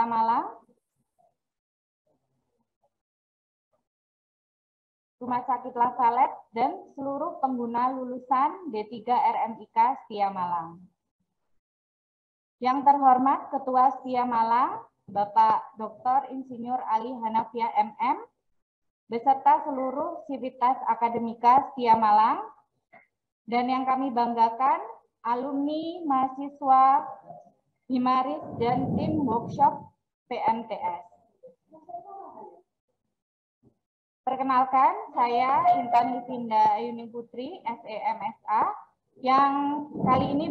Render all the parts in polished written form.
Kota Malang, Rumah Sakit Lasalet, dan seluruh pengguna lulusan D3 RMIK Setia Malang. Yang terhormat Ketua Setia Malang, Bapak Dr. Insinyur Ali Hanafiah MM, beserta seluruh sivitas akademika Setia Malang, dan yang kami banggakan, alumni, mahasiswa, Himaris, dan tim workshop PMTS. Perkenalkan, saya Intan Livinda Ayuning Putri, SEMSA, yang kali ini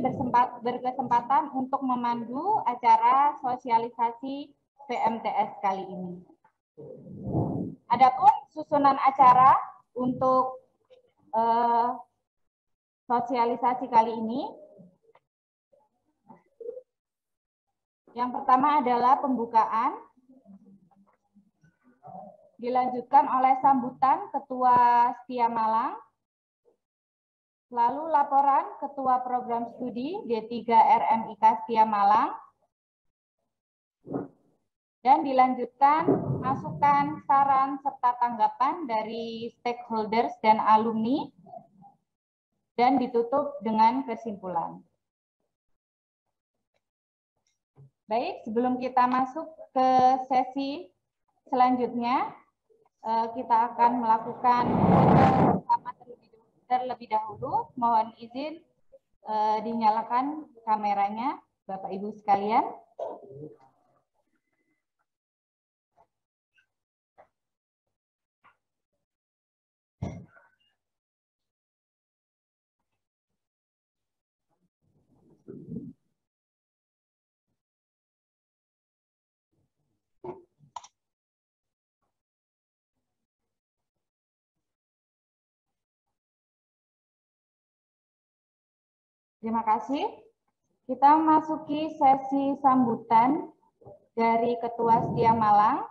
berkesempatan untuk memandu acara sosialisasi PMTS kali ini. Adapun susunan acara untuk sosialisasi kali ini, yang pertama adalah pembukaan, dilanjutkan oleh sambutan Ketua Setia Malang, lalu laporan Ketua Program Studi D3 RMIK Setia Malang, dan dilanjutkan masukan, saran, serta tanggapan dari stakeholders dan alumni, dan ditutup dengan kesimpulan. Baik, sebelum kita masuk ke sesi selanjutnya, kita akan melakukan bersama terlebih dahulu. Mohon izin dinyalakan kameranya, Bapak Ibu sekalian. Terima kasih. Kita memasuki sesi sambutan dari Ketua Setia Malang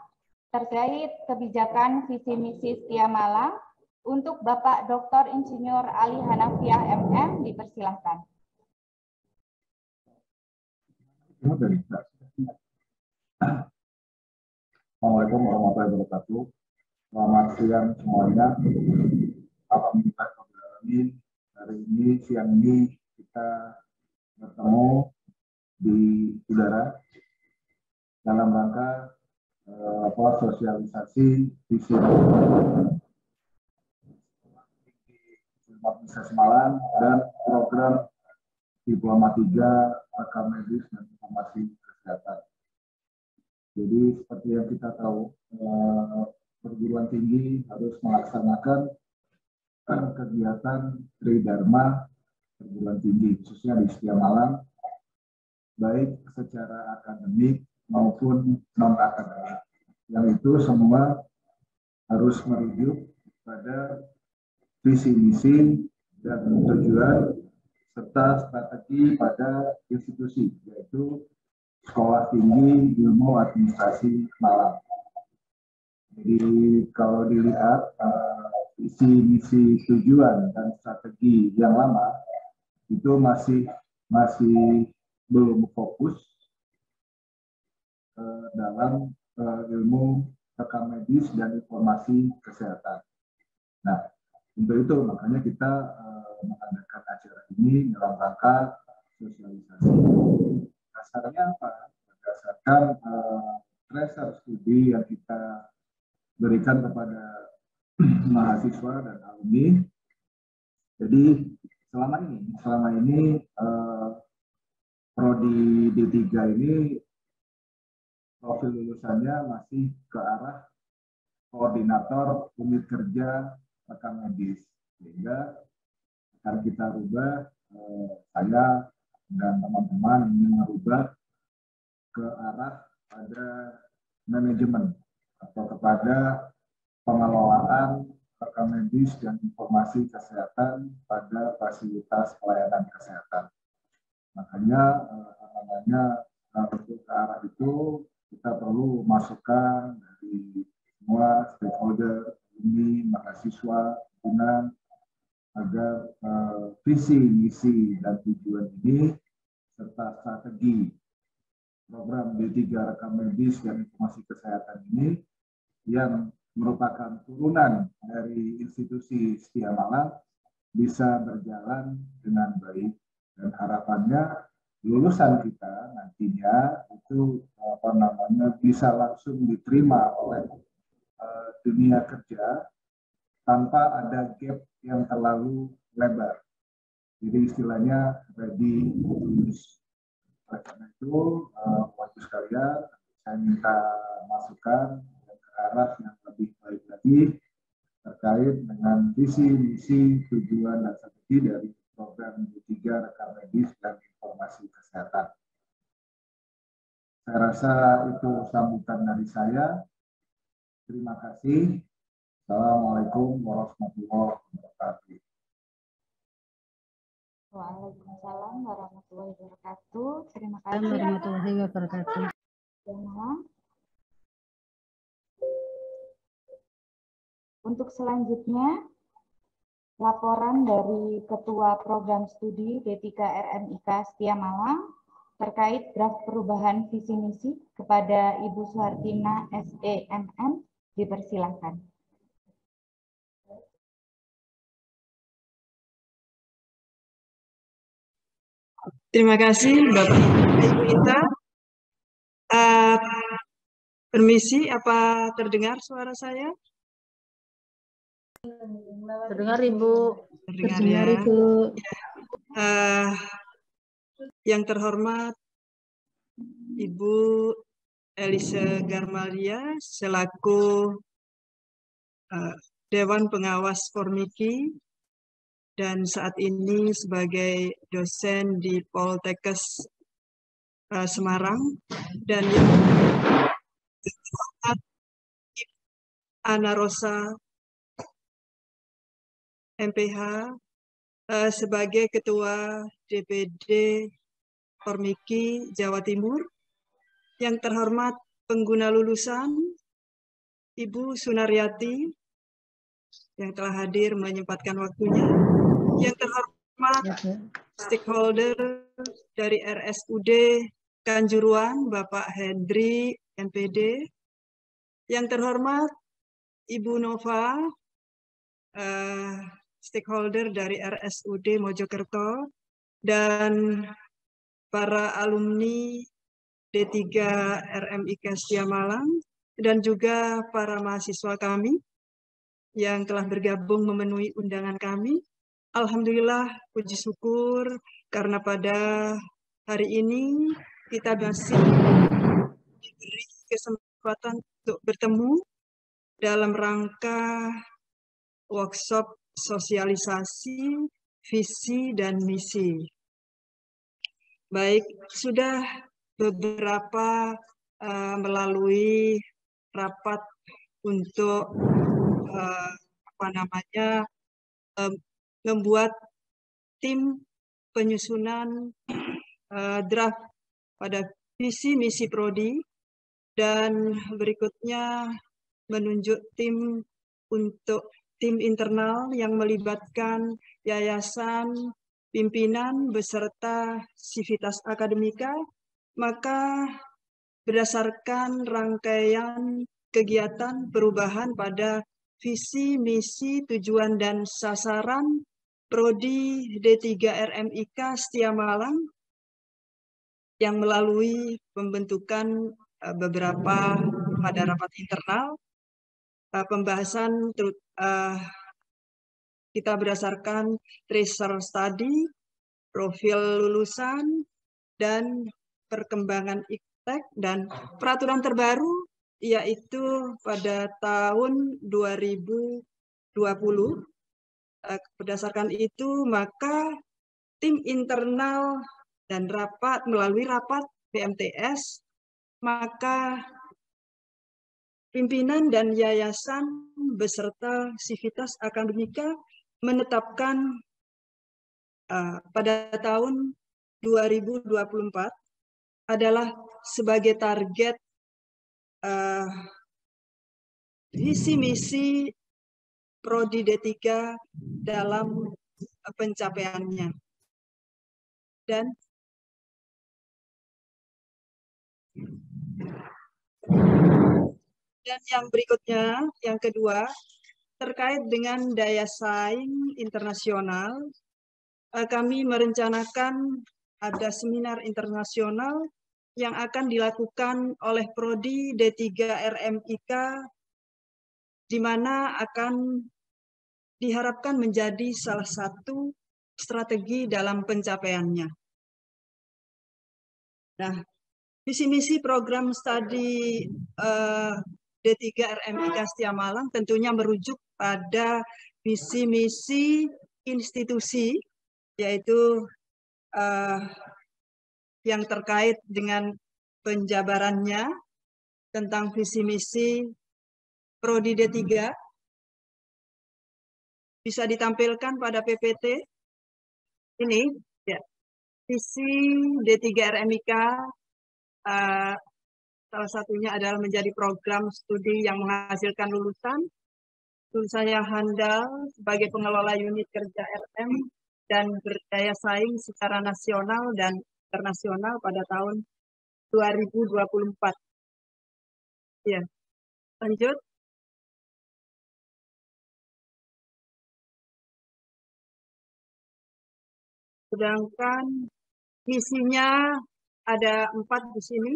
terkait kebijakan visi misi Setia Malang untuk Bapak Dr. Insinyur Ali Hanafiah MM, dipersilahkan. Assalamualaikum warahmatullahi wabarakatuh. Selamat siang semuanya. Alhamdulillah hari ini siang ini kita bertemu di udara dalam rangka sosialisasi visi Universitas Malang dan program Diploma 3 Rekam Medis dan Informasi Kesehatan. Jadi seperti yang kita tahu, perguruan tinggi harus melaksanakan kegiatan Tridharma perguruan tinggi, khususnya di Setia Malang, baik secara akademik maupun non-akademik. Yang itu semua harus merujuk pada visi misi dan tujuan serta strategi pada institusi, yaitu Sekolah Tinggi Ilmu Administrasi Malang. Jadi kalau dilihat visi misi tujuan dan strategi yang lama itu masih belum fokus dalam ilmu rekam medis dan informasi kesehatan. Nah, untuk itu makanya kita mengadakan acara ini dalam rangka sosialisasi. Dasarnya apa? Berdasarkan tracer studi yang kita berikan kepada mahasiswa dan alumni. Jadi selama ini prodi D3 ini profil lulusannya masih ke arah koordinator unit kerja rekam medis, sehingga akan kita rubah, saya dan teman-teman ingin merubah ke arah pada manajemen atau kepada pengelolaan rekam medis dan informasi kesehatan pada fasilitas pelayanan kesehatan. Makanya untuk ke arah itu kita perlu masukan dari semua stakeholder, ini mahasiswa, pimpinan, agar visi, misi, dan tujuan ini serta strategi program D3 rekam medis dan informasi kesehatan ini yang merupakan turunan dari institusi Setia Malang bisa berjalan dengan baik, dan harapannya lulusan kita nantinya itu bisa langsung diterima oleh dunia kerja tanpa ada gap yang terlalu lebar. Jadi istilahnya ready to use. Oleh karena itu, Bapak Ibu sekalian, saya minta masukan ke arah yang lebih baik lagi terkait dengan visi, misi, tujuan, dan strategi dari program D3 rekam medis dan informasi kesehatan. Saya rasa itu sambutan dari saya. Terima kasih. Assalamualaikum warahmatullahi wabarakatuh. Waalaikumsalam warahmatullahi wabarakatuh. Terima kasih warahmatullahi wabarakatuh. Untuk selanjutnya, laporan dari Ketua Program Studi D3 RMIK Setia Malang terkait draft perubahan visi misi kepada Ibu Suhartina SEMM, dipersilahkan. Terima kasih Bapak Ibu Inta. Permisi, apa terdengar suara saya? Terdengar Ibu. Terdengar ya. Ibu. Yang terhormat Ibu Elise Garmalia selaku Dewan Pengawas Formiki dan saat ini sebagai dosen di Poltekkes Semarang, dan yang terhormat Ana Rosa MPH sebagai Ketua DPD Formiki Jawa Timur, yang terhormat pengguna lulusan Ibu Sunaryati yang telah hadir menyempatkan waktunya, yang terhormat stakeholder dari RSUD Kanjuruan Bapak Hendri MPD, yang terhormat Ibu Nova stakeholder dari RSUD Mojokerto, dan para alumni D3 RMIK Setia Malang, dan juga para mahasiswa kami yang telah bergabung memenuhi undangan kami. Alhamdulillah, puji syukur karena pada hari ini kita masih diberi kesempatan untuk bertemu dalam rangka workshop sosialisasi visi dan misi. Baik, sudah beberapa melalui rapat untuk membuat tim penyusunan draft pada visi misi prodi, dan berikutnya menunjuk tim untuk tim internal yang melibatkan yayasan, pimpinan, beserta sivitas akademika. Maka berdasarkan rangkaian kegiatan perubahan pada visi, misi, tujuan, dan sasaran Prodi D3 RMIK Setia Malang yang melalui pembentukan beberapa pada rapat internal, pembahasan kita berdasarkan tracer study, profil lulusan, dan perkembangan iptek, dan peraturan terbaru yaitu pada tahun 2020. Berdasarkan itu, maka tim internal dan melalui rapat BMTS, maka pimpinan dan yayasan beserta sivitas akademika menetapkan pada tahun 2024 adalah sebagai target visi misi Prodi D3 dalam pencapaiannya. Dan Dan yang berikutnya, yang kedua, terkait dengan daya saing internasional, kami merencanakan ada seminar internasional yang akan dilakukan oleh Prodi D3 RMIK, di mana akan diharapkan menjadi salah satu strategi dalam pencapaiannya. Nah, visi misi program studi D3 RMIK Setia Malang tentunya merujuk pada visi misi institusi, yaitu yang terkait dengan penjabarannya tentang visi misi Prodi D3. Bisa ditampilkan pada PPT ini, ya. Visi D3 RMIK salah satunya adalah menjadi program studi yang menghasilkan lulusan yang handal sebagai pengelola unit kerja RM dan berdaya saing secara nasional dan internasional pada tahun 2024. Ya, lanjut. Sedangkan misinya ada 4 di sini.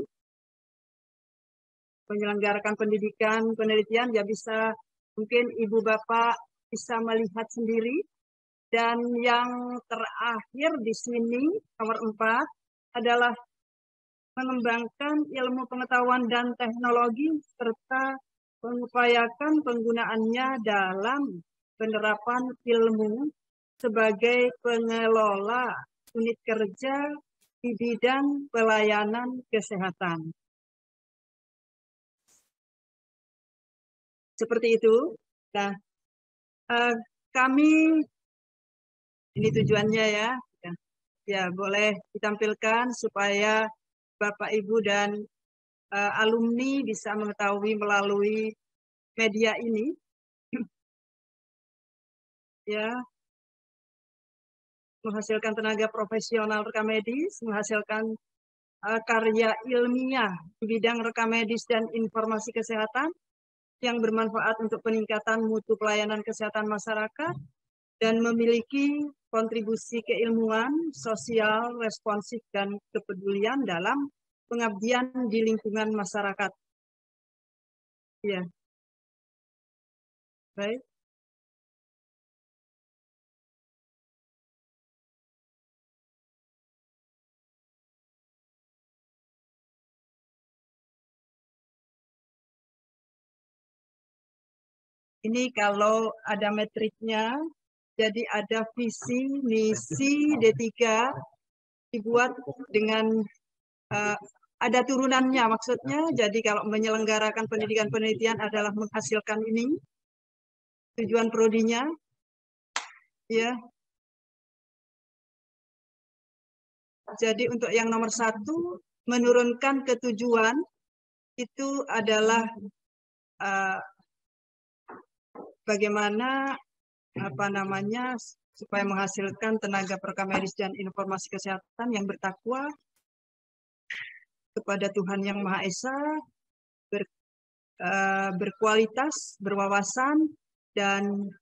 Menyelenggarakan pendidikan, penelitian, ya bisa mungkin Ibu Bapak bisa melihat sendiri. Dan yang terakhir di sini, nomor 4, adalah mengembangkan ilmu pengetahuan dan teknologi serta mengupayakan penggunaannya dalam penerapan ilmu sebagai pengelola unit kerja di bidang pelayanan kesehatan. Seperti itu. Nah, kami, ini tujuannya ya, ya boleh ditampilkan supaya Bapak Ibu dan alumni bisa mengetahui melalui media ini. Ya, menghasilkan tenaga profesional rekam medis, menghasilkan karya ilmiah di bidang rekam medis dan informasi kesehatan yang bermanfaat untuk peningkatan mutu pelayanan kesehatan masyarakat dan memiliki kontribusi keilmuan, sosial, responsif, dan kepedulian dalam pengabdian di lingkungan masyarakat. Ya, baik. Ini kalau ada metriknya, jadi ada visi, misi D3 dibuat dengan ada turunannya, maksudnya jadi kalau menyelenggarakan pendidikan penelitian adalah menghasilkan ini, tujuan prodinya, ya. Jadi untuk yang nomor 1, menurunkan ketujuan, itu adalah bagaimana supaya menghasilkan tenaga perekam medis dan informasi kesehatan yang bertakwa kepada Tuhan Yang Maha Esa, berkualitas, berwawasan, dan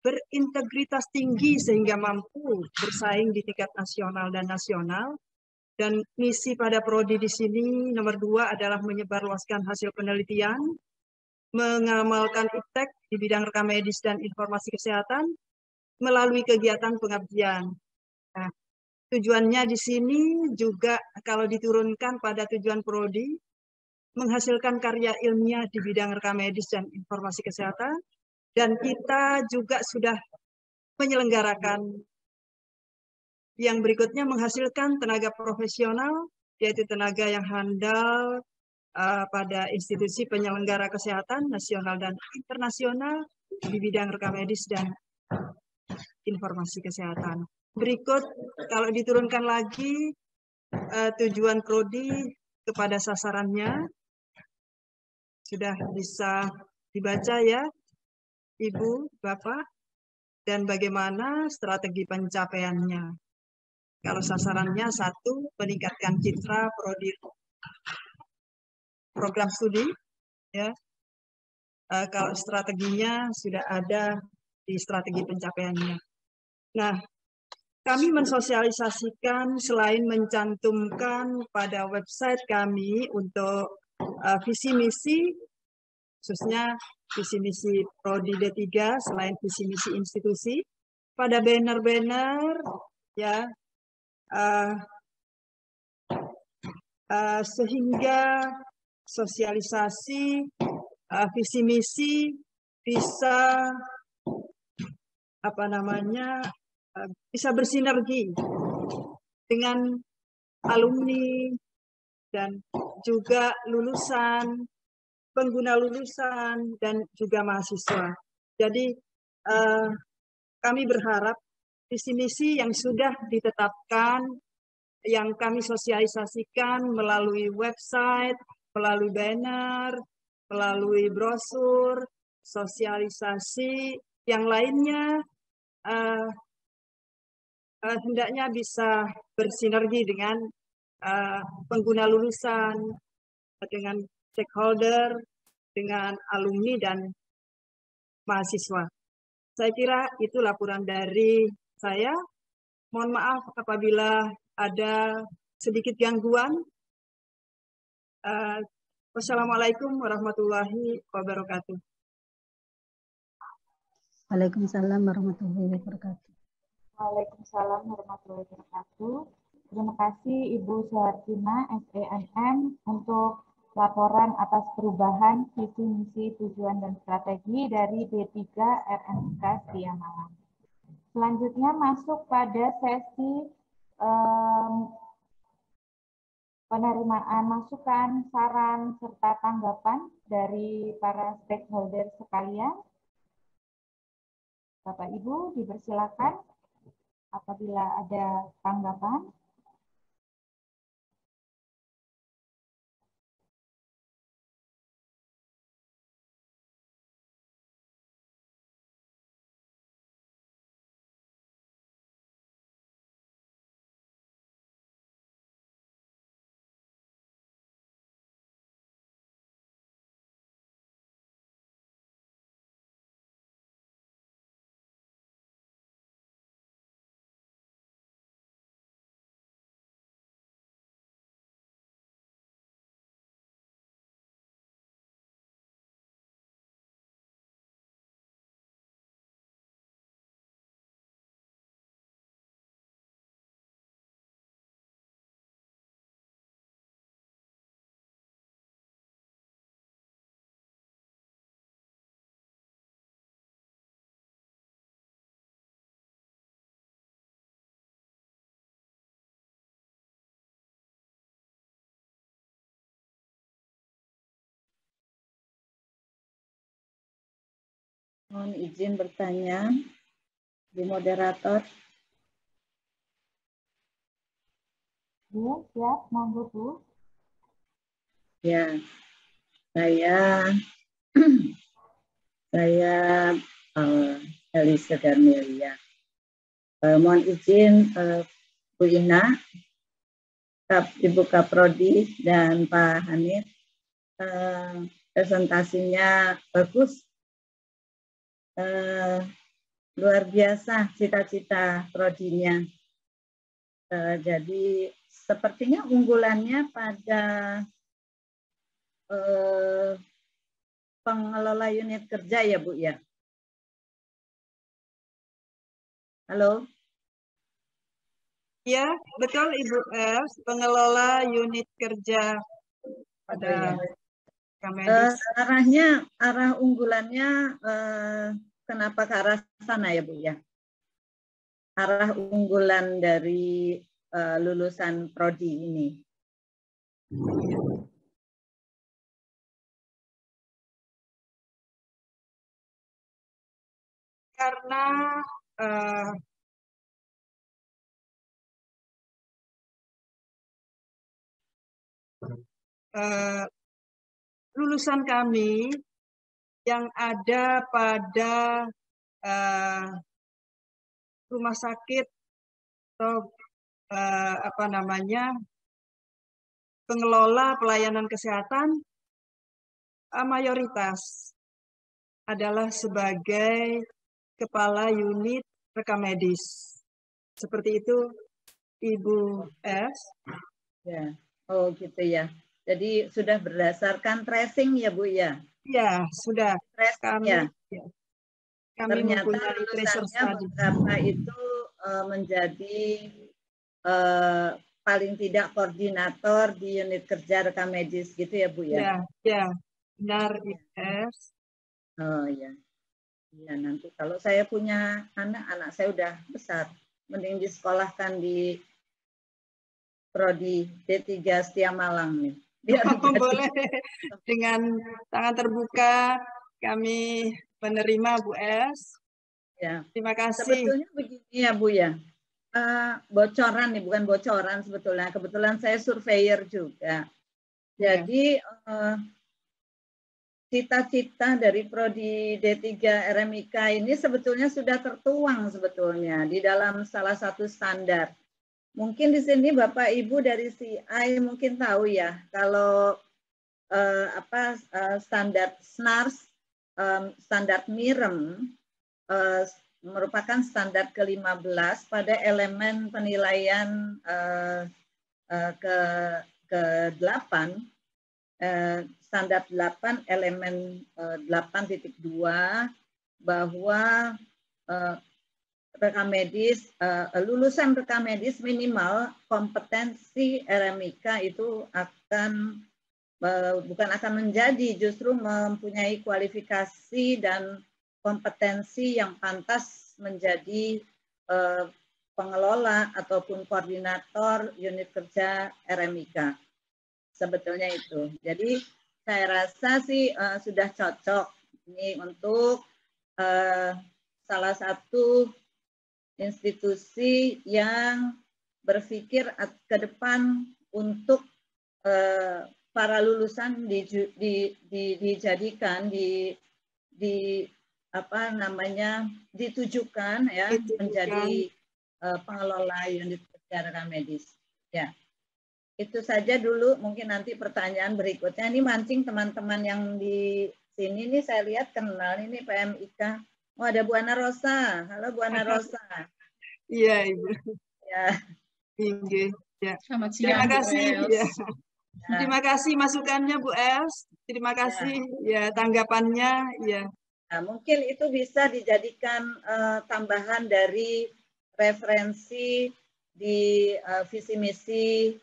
berintegritas tinggi sehingga mampu bersaing di tingkat nasional dan nasional. Dan misi pada prodi di sini nomor 2 adalah menyebarluaskan hasil penelitian, mengamalkan iptek di bidang rekam medis dan informasi kesehatan melalui kegiatan pengabdian. Nah, tujuannya di sini juga kalau diturunkan pada tujuan prodi, menghasilkan karya ilmiah di bidang rekam medis dan informasi kesehatan, dan kita juga sudah menyelenggarakan yang berikutnya, menghasilkan tenaga profesional, yaitu tenaga yang handal pada institusi penyelenggara kesehatan nasional dan internasional di bidang rekam medis dan informasi kesehatan. Berikut, kalau diturunkan lagi tujuan prodi kepada sasarannya, sudah bisa dibaca ya, Ibu, Bapak, dan bagaimana strategi pencapaiannya. Kalau sasarannya 1, meningkatkan citra prodi program studi, ya. Kalau strateginya sudah ada di strategi pencapaiannya. Nah, kami mensosialisasikan selain mencantumkan pada website kami untuk visi misi, khususnya visi misi Prodi D3 selain visi misi institusi, pada banner-banner ya, sehingga sosialisasi visi misi bisa bisa bersinergi dengan alumni dan juga lulusan, pengguna lulusan dan juga mahasiswa. Jadi kami berharap visi misi yang sudah ditetapkan, yang kami sosialisasikan melalui website, melalui banner, melalui brosur, sosialisasi yang lainnya, hendaknya bisa bersinergi dengan pengguna lulusan, dengan stakeholder, dengan alumni dan mahasiswa. Saya kira itu laporan dari saya. Mohon maaf apabila ada sedikit gangguan. Wassalamualaikum warahmatullahi wabarakatuh. Waalaikumsalam warahmatullahi wabarakatuh. Waalaikumsalam warahmatullahi wabarakatuh. Terima kasih Ibu Suhartina, SEMM, untuk laporan atas perubahan visi misi tujuan dan strategi dari D3 RMK Setia Malang. Selanjutnya masuk pada sesi penerimaan masukan, saran, serta tanggapan dari para stakeholder sekalian. Bapak Ibu dipersilakan apabila ada tanggapan. Mohon izin bertanya, Bu Moderator. Bu, siap, monggo Bu. Ya, saya Elisa Darmelia. Mohon izin Bu Ina, Ibu Kaprodi dan Pak Hanif, presentasinya bagus. Luar biasa cita-cita prodinya. Jadi sepertinya unggulannya pada pengelola unit kerja ya Bu ya. Halo. Ya, betul Ibu Els, pengelola unit kerja pada Kamedis. Arah unggulannya kenapa ke arah sana ya Bu ya? Arah unggulan dari lulusan prodi ini. Karena lulusan kami yang ada pada rumah sakit atau pengelola pelayanan kesehatan mayoritas adalah sebagai kepala unit rekam medis. Seperti itu, Ibu S. Ya, oh gitu ya. Jadi sudah berdasarkan tracing ya Bu ya? Ya, sudah. Tracing Kami, ya. ya, kami Ternyata mempunyai tracer lulusannya study. beberapa itu menjadi paling tidak koordinator di unit kerja rekam medis gitu ya Bu ya? Ya, ya, benar Ibu S. Oh ya. Ya, nanti kalau saya punya anak saya udah besar, mending disekolahkan di Prodi D3 Setia Malang nih. Biar Boleh, dengan tangan terbuka kami menerima Bu S. Ya. Terima kasih. Sebetulnya begini ya Bu ya, bocoran nih, bukan bocoran sebetulnya. Kebetulan saya surveyor juga. Jadi cita-cita dari Prodi D3 RMIK ini sebetulnya sudah tertuang sebetulnya di dalam salah satu standar. Mungkin di sini Bapak Ibu dari CI mungkin tahu ya, kalau standar SNARS, standar MIREM merupakan standar ke-15 pada elemen penilaian ke-8, standar 8 elemen 8.2 bahwa rekam medis, lulusan rekam medis minimal kompetensi RMIK itu akan bukan akan menjadi, justru mempunyai kualifikasi dan kompetensi yang pantas menjadi pengelola ataupun koordinator unit kerja RMIK. Sebetulnya itu. Jadi saya rasa sih sudah cocok ini untuk salah satu institusi yang berpikir ke depan untuk para lulusan dijadikan ditujukan ya menjadi pengelola unit kerja rekam medis. Ya. Itu saja dulu, mungkin nanti pertanyaan berikutnya. Ini mancing teman-teman yang di sini nih saya lihat kenal ini PMIK. Oh, ada Bu Ana Rosa. Halo Bu Ana Rosa. Iya, Ibu. Ya. Ya. Selamat siang, terima kasih. Ya. Terima kasih masukannya Bu Els. Terima kasih ya tanggapannya. Ya. Nah, mungkin itu bisa dijadikan tambahan dari referensi di visi misi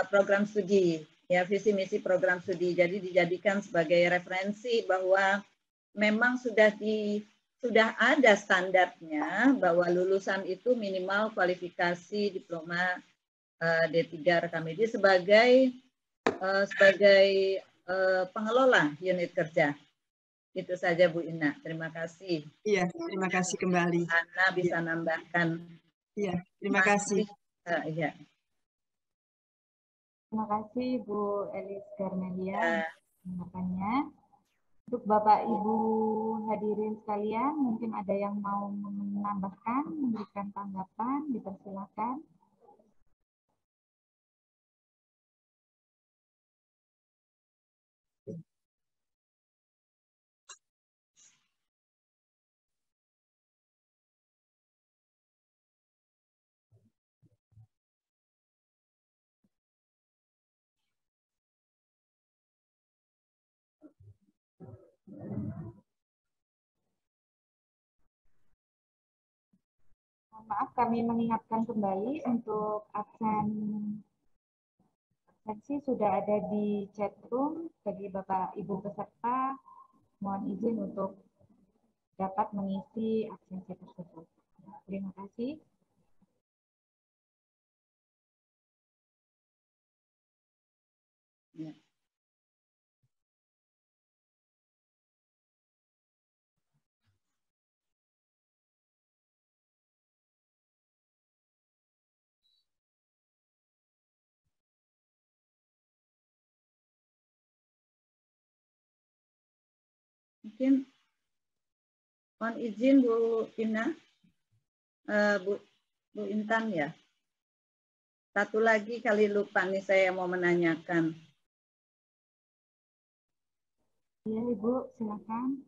program studi, ya visi misi program studi. Jadi dijadikan sebagai referensi bahwa memang sudah ada standarnya bahwa lulusan itu minimal kualifikasi diploma D3 rekam medis sebagai pengelola unit kerja. Itu saja Bu Ina. Terima kasih. Iya, terima kasih kembali. Ana bisa nambahkan. Iya, terima kasih. Iya. Terima kasih Bu Elis Garmelia tanggapannya. Untuk Bapak Ibu hadirin sekalian, mungkin ada yang mau menambahkan, memberikan tanggapan, dipersilakan. Maaf, kami mengingatkan kembali untuk absensi sudah ada di chat room bagi Bapak Ibu peserta. Mohon izin untuk dapat mengisi absensi tersebut. Terima kasih. Ya. Mungkin mohon izin Bu Ina, Bu Intan ya. Satu lagi kali lupa nih saya mau menanyakan. Iya, Ibu, silakan.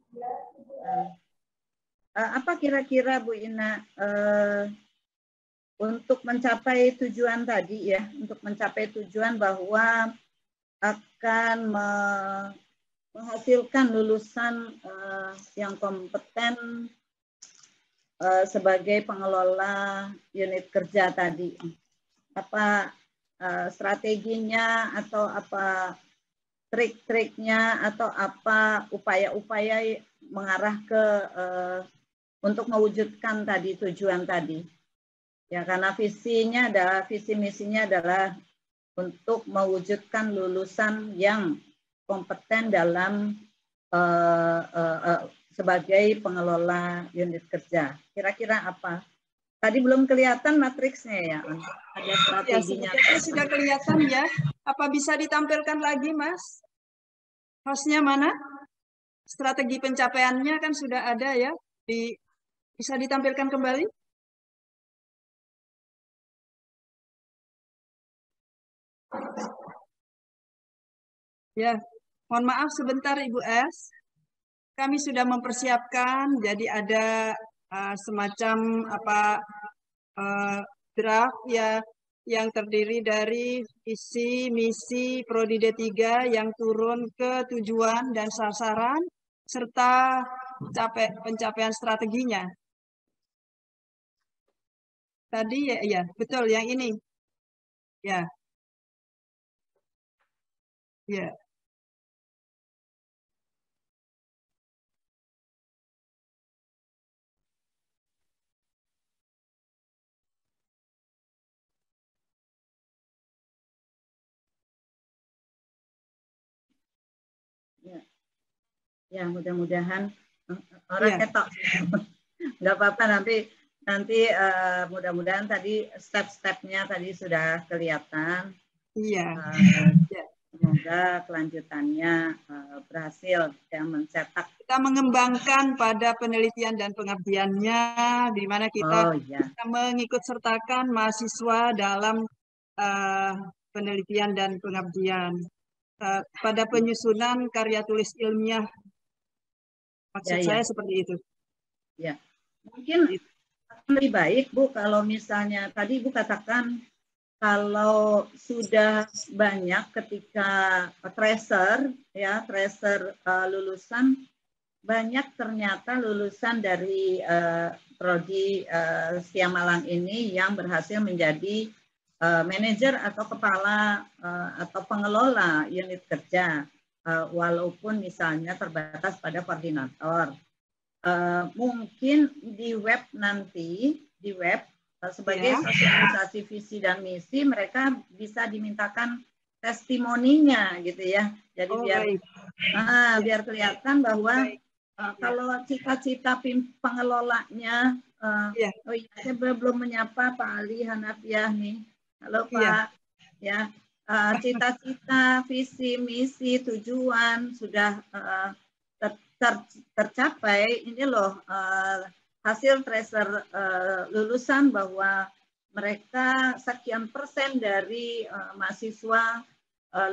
Apa kira-kira Bu Ina untuk mencapai tujuan tadi ya, untuk mencapai tujuan bahwa akan menghasilkan lulusan yang kompeten sebagai pengelola unit kerja tadi. Apa strateginya atau apa trik-triknya atau apa upaya-upaya mengarah ke untuk mewujudkan tadi tujuan tadi. Ya, karena visinya adalah visi misinya adalah untuk mewujudkan lulusan yang kompeten dalam sebagai pengelola unit kerja. Kira-kira apa? Tadi belum kelihatan matriksnya ya, ada strateginya. Ya, sudah kelihatan ya. Apa bisa ditampilkan lagi, Mas? Hostnya mana? Strategi pencapaiannya kan sudah ada ya. Bisa ditampilkan kembali? Ya, mohon maaf sebentar Ibu S. Kami sudah mempersiapkan, jadi ada semacam draft ya yang terdiri dari visi, misi, Prodi D3 yang turun ke tujuan dan sasaran serta pencapaian strateginya. Tadi ya betul yang ini. Ya. Ya. Ya, mudah-mudahan orang ketok. Nggak apa-apa, nanti mudah-mudahan tadi step-stepnya tadi sudah kelihatan. Iya. Semoga kelanjutannya berhasil yang mencetak. Kita mengembangkan pada penelitian dan pengabdiannya, di mana kita bisa mengikut sertakan mahasiswa dalam penelitian dan pengabdian. Pada penyusunan karya tulis ilmiah, maksud saya seperti itu. Ya, mungkin lebih baik Bu kalau misalnya tadi Ibu katakan kalau sudah banyak ketika tracer lulusan banyak ternyata lulusan dari Prodi Setia Malang ini yang berhasil menjadi manajer atau kepala atau pengelola unit kerja walaupun misalnya terbatas pada koordinator. Mungkin di web nanti sebagai sosialisasi visi dan misi mereka bisa dimintakan testimoninya gitu ya. Jadi biar kelihatan bahwa kalau cita-cita pengelolanya saya belum menyapa Pak Ali Hanafiah nih. Halo Pak. Ya, cita-cita, visi, misi, tujuan sudah tercapai. Ini loh hasil tracer lulusan bahwa mereka sekian persen dari mahasiswa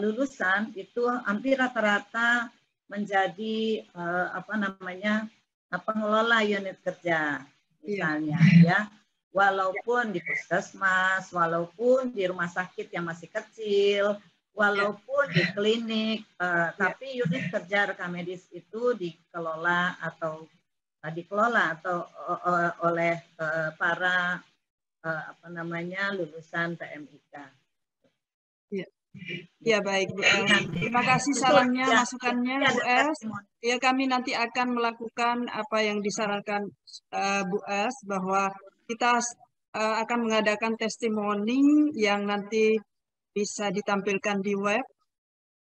lulusan itu hampir rata-rata menjadi pengelola unit kerja misalnya ya. Walaupun di puskesmas, walaupun di rumah sakit yang masih kecil, walaupun di klinik, tapi unit kerja rekam medis itu dikelola oleh para lulusan PMIK. Ya baik Bu S. Terima kasih sarannya, masukannya Bu S. Ya kami nanti akan melakukan apa yang disarankan Bu S bahwa kita akan mengadakan testimoni yang nanti bisa ditampilkan di web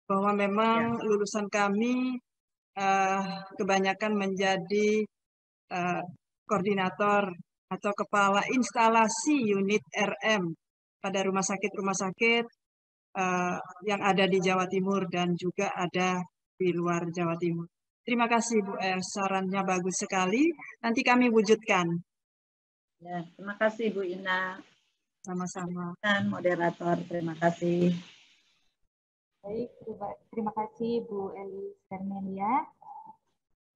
bahwa memang lulusan kami kebanyakan menjadi koordinator atau kepala instalasi unit RM pada rumah sakit yang ada di Jawa Timur dan juga ada di luar Jawa Timur. Terima kasih Bu sarannya bagus sekali. Nanti kami wujudkan. Ya, terima kasih Bu Ina. Sama-sama. Dan moderator, terima kasih. Baik, terima kasih Bu Elis Karmelia.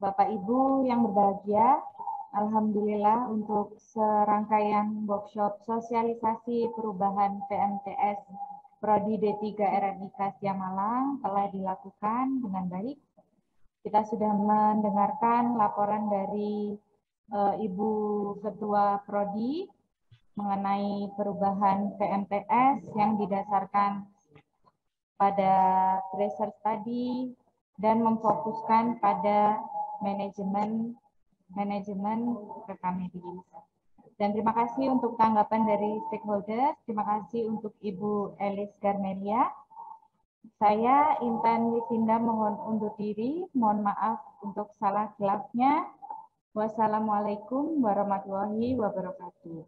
Bapak Ibu yang berbahagia, alhamdulillah untuk serangkaian workshop sosialisasi perubahan PMTS Prodi D3 RMIK Setia Malang telah dilakukan dengan baik. Kita sudah mendengarkan laporan dari Ibu Ketua Prodi mengenai perubahan PMTS yang didasarkan pada tracer study dan memfokuskan pada manajemen rekam medis. Dan terima kasih untuk tanggapan dari stakeholder. Terima kasih untuk Ibu Elis Garmelia. Saya Intan Lisinda mohon undur diri. Mohon maaf untuk salah khilafnya. Wassalamualaikum warahmatullahi wabarakatuh.